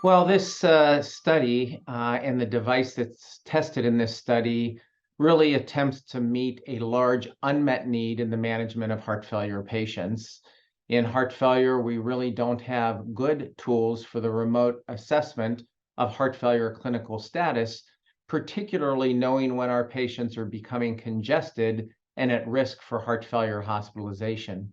Well, this study and the device that's tested in this study really attempts to meet a large unmet need in the management of heart failure patients. In heart failure, we really don't have good tools for the remote assessment of heart failure clinical status, particularly knowing when our patients are becoming congested and at risk for heart failure hospitalization.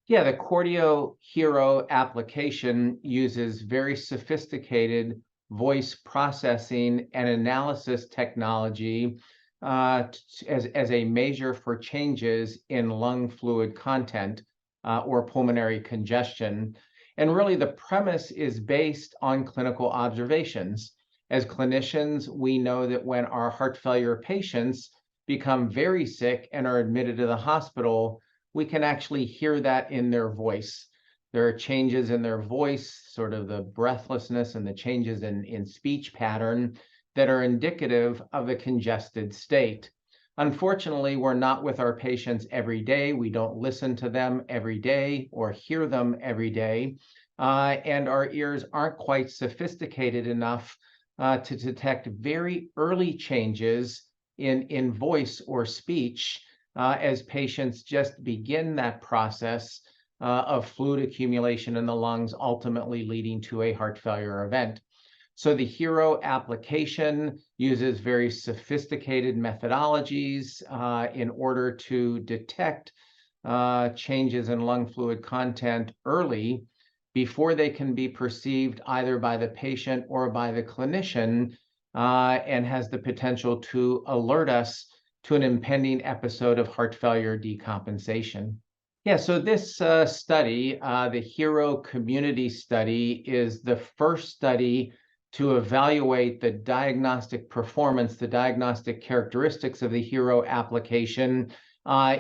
Yeah, the Cordio HearO application uses very sophisticated voice processing and analysis technology as a measure for changes in lung fluid content or pulmonary congestion. And really, the premise is based on clinical observations. As clinicians, we know that when our heart failure patients become very sick and are admitted to the hospital, we can actually hear that in their voice. There are changes in their voice, sort of the breathlessness and the changes in speech pattern that are indicative of a congested state. Unfortunately, we're not with our patients every day. We don't listen to them every day or hear them every day. And our ears aren't quite sophisticated enough to detect very early changes in voice or speech as patients just begin that process of fluid accumulation in the lungs, ultimately leading to a heart failure event. So the HearO application uses very sophisticated methodologies in order to detect changes in lung fluid content early before they can be perceived either by the patient or by the clinician, and has the potential to alert us to an impending episode of heart failure decompensation. Yeah, so this study, the HearO community study, is the first study to evaluate the diagnostic performance, the diagnostic characteristics of the HearO application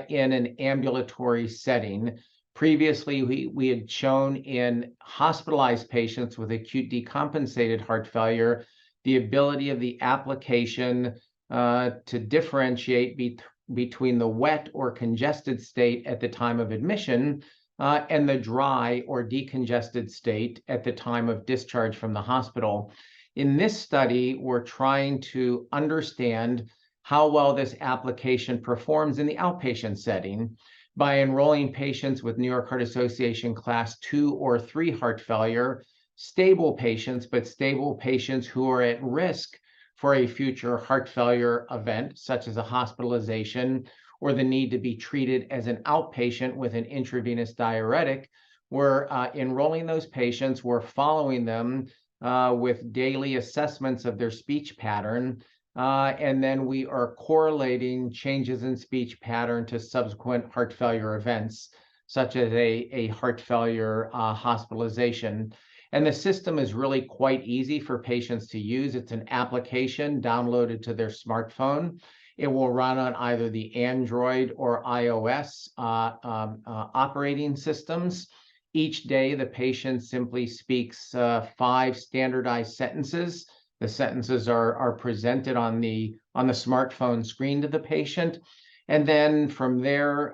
in an ambulatory setting. Previously, we had shown in hospitalized patients with acute decompensated heart failure the ability of the application to differentiate between the wet or congested state at the time of admission and the dry or decongested state at the time of discharge from the hospital. In this study, we're trying to understand how well this application performs in the outpatient setting by enrolling patients with New York Heart Association class 2 or 3 heart failure, stable patients, but stable patients who are at risk for a future heart failure event, such as a hospitalization or the need to be treated as an outpatient with an intravenous diuretic. We're enrolling those patients, we're following them with daily assessments of their speech pattern, and then we are correlating changes in speech pattern to subsequent heart failure events, such as a heart failure hospitalization. And the system is really quite easy for patients to use. It's an application downloaded to their smartphone. It will run on either the Android or iOS operating systems. Each day, the patient simply speaks 5 standardized sentences. The sentences are presented on the smartphone screen to the patient. And then from there,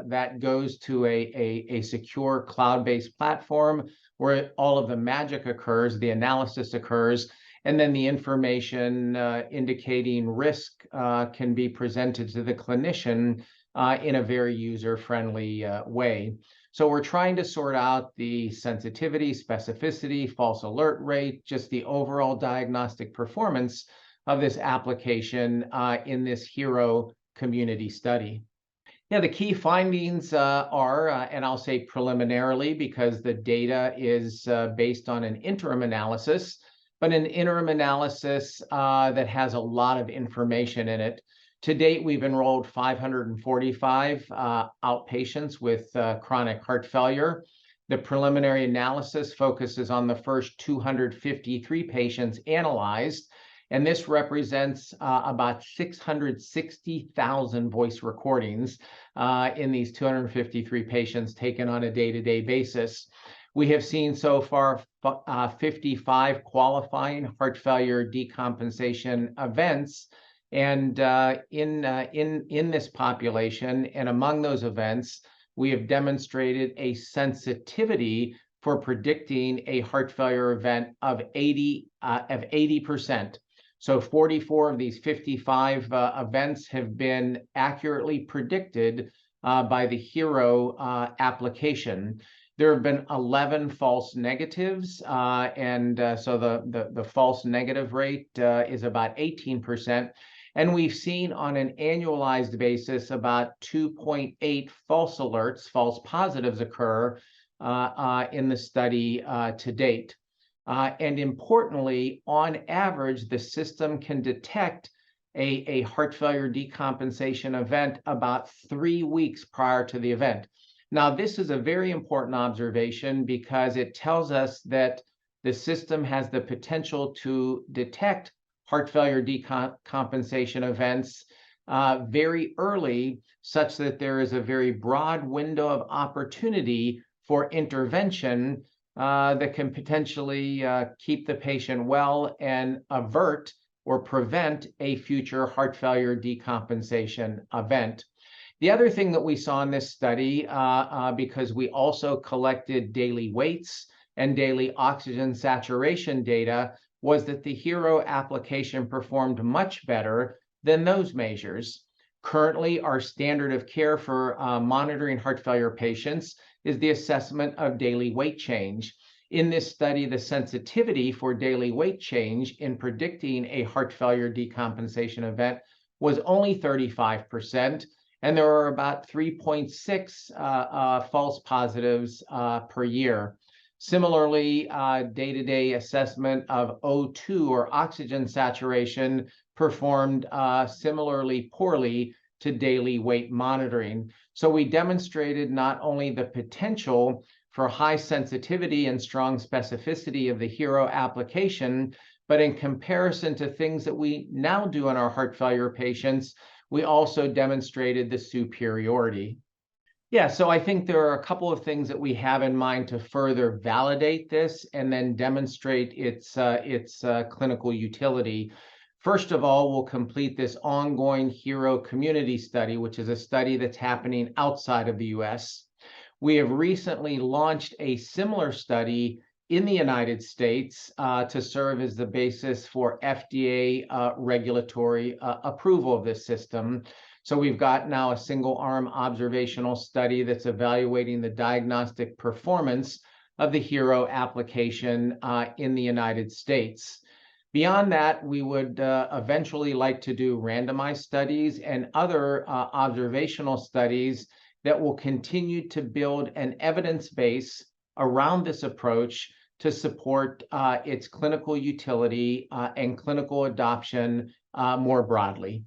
that goes to a secure cloud-based platform where all of the magic occurs, the analysis occurs, and then the information indicating risk can be presented to the clinician in a very user-friendly way. So we're trying to sort out the sensitivity, specificity, false alert rate, just the overall diagnostic performance of this application in this HearO community study. Yeah, the key findings are, and I'll say preliminarily because the data is based on an interim analysis, but an interim analysis that has a lot of information in it. To date, we've enrolled 545 outpatients with chronic heart failure. The preliminary analysis focuses on the first 253 patients analyzed, and this represents about 660,000 voice recordings in these 253 patients taken on a day-to-day basis. We have seen so far 55 qualifying heart failure decompensation events. And in this population and among those events, we have demonstrated a sensitivity for predicting a heart failure event of 80%. So 44 of these 55 events have been accurately predicted by the HearO application. There have been 11 false negatives, so the false negative rate is about 18%. And we've seen on an annualized basis about 2.8 false alerts, false positives occur in the study to date. And importantly, on average, the system can detect a heart failure decompensation event about 3 weeks prior to the event. Now, this is a very important observation because it tells us that the system has the potential to detect heart failure decompensation events very early, such that there is a very broad window of opportunity for intervention that can potentially keep the patient well and avert or prevent a future heart failure decompensation event. The other thing that we saw in this study, because we also collected daily weights and daily oxygen saturation data, was that the HearO application performed much better than those measures. Currently, our standard of care for monitoring heart failure patients is the assessment of daily weight change. In this study, the sensitivity for daily weight change in predicting a heart failure decompensation event was only 35%, and there are about 3.6 false positives per year. Similarly, day-to-day assessment of O2 or oxygen saturation performed similarly poorly to daily weight monitoring. So we demonstrated not only the potential for high sensitivity and strong specificity of the HearO application, but in comparison to things that we now do in our heart failure patients, we also demonstrated the superiority. Yeah, so I think there are a couple of things that we have in mind to further validate this and then demonstrate its clinical utility. First of all, we'll complete this ongoing HearO community study, which is a study that's happening outside of the US. We have recently launched a similar study in the United States to serve as the basis for FDA regulatory approval of this system. So we've got now a single-arm observational study that's evaluating the diagnostic performance of the HearO application in the United States. Beyond that, we would eventually like to do randomized studies and other observational studies that will continue to build an evidence base around this approach to support its clinical utility and clinical adoption more broadly.